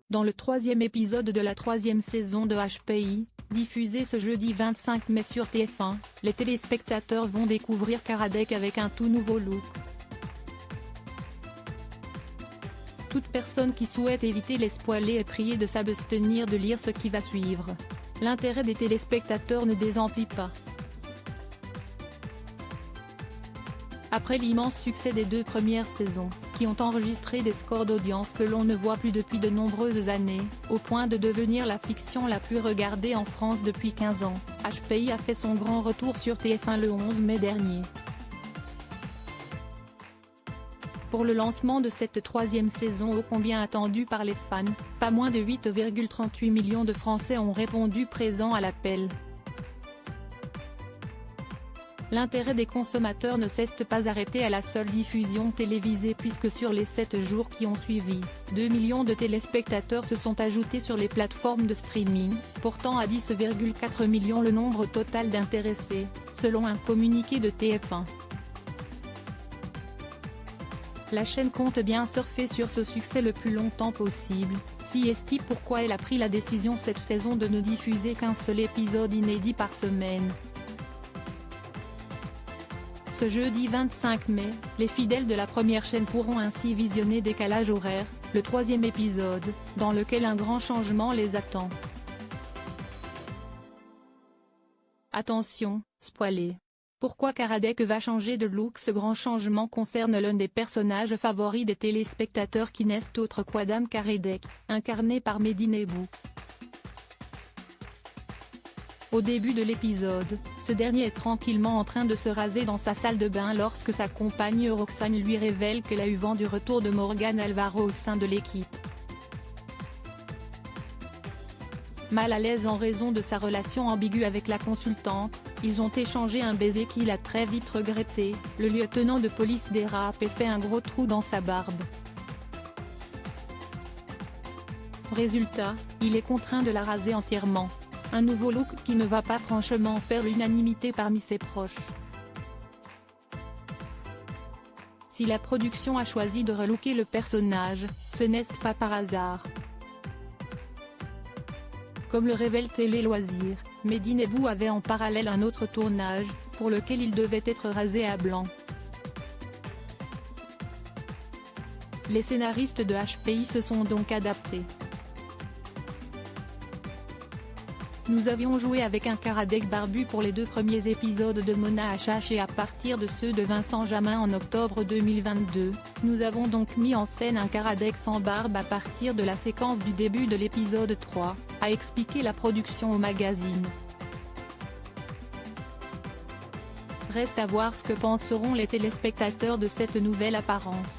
Dans le troisième épisode de la troisième saison de HPI, diffusé ce jeudi 25 mai sur TF1, les téléspectateurs vont découvrir Karadec avec un tout nouveau look. Toute personne qui souhaite éviter les spoilers est priée de s'abstenir de lire ce qui va suivre. L'intérêt des téléspectateurs ne désemplit pas. Après l'immense succès des 2 premières saisons, qui ont enregistré des scores d'audience que l'on ne voit plus depuis de nombreuses années, au point de devenir la fiction la plus regardée en France depuis 15 ans, HPI a fait son grand retour sur TF1 le 11 mai dernier. Pour le lancement de cette troisième saison ô combien attendue par les fans, pas moins de 8,38 millions de Français ont répondu présents à l'appel. L'intérêt des consommateurs ne s'est pas arrêté à la seule diffusion télévisée puisque sur les 7 jours qui ont suivi, 2 millions de téléspectateurs se sont ajoutés sur les plateformes de streaming, portant à 10,4 millions le nombre total d'intéressés, selon un communiqué de TF1. La chaîne compte bien surfer sur ce succès le plus longtemps possible, si est pourquoi elle a pris la décision cette saison de ne diffuser qu'un seul épisode inédit par semaine. Ce jeudi 25 mai, les fidèles de la première chaîne pourront ainsi visionner Décalage horaire, le troisième épisode, dans lequel un grand changement les attend. Attention, spoiler. Pourquoi Karadec va changer de look? Ce grand changement concerne l'un des personnages favoris des téléspectateurs qui n'est autre qu'Adam Karadec, incarné par Mehdi Nebou. Au début de l'épisode, ce dernier est tranquillement en train de se raser dans sa salle de bain lorsque sa compagne Roxane lui révèle qu'elle a eu vent du retour de Morgan Alvaro au sein de l'équipe. Mal à l'aise en raison de sa relation ambiguë avec la consultante, ils ont échangé un baiser qu'il a très vite regretté. Le lieutenant de police dérape et fait un gros trou dans sa barbe. Résultat, il est contraint de la raser entièrement. Un nouveau look qui ne va pas franchement faire l'unanimité parmi ses proches. Si la production a choisi de relooker le personnage, ce n'est pas par hasard. Comme le révèle Télé Loisirs, Mehdi Nebou avait en parallèle un autre tournage, pour lequel il devait être rasé à blanc. Les scénaristes de HPI se sont donc adaptés. Nous avions joué avec un Karadec barbu pour les 2 premiers épisodes de Mona HH et à partir de ceux de Vincent Jamin en octobre 2022, nous avons donc mis en scène un Karadec sans barbe à partir de la séquence du début de l'épisode 3, a expliqué la production au magazine. Reste à voir ce que penseront les téléspectateurs de cette nouvelle apparence.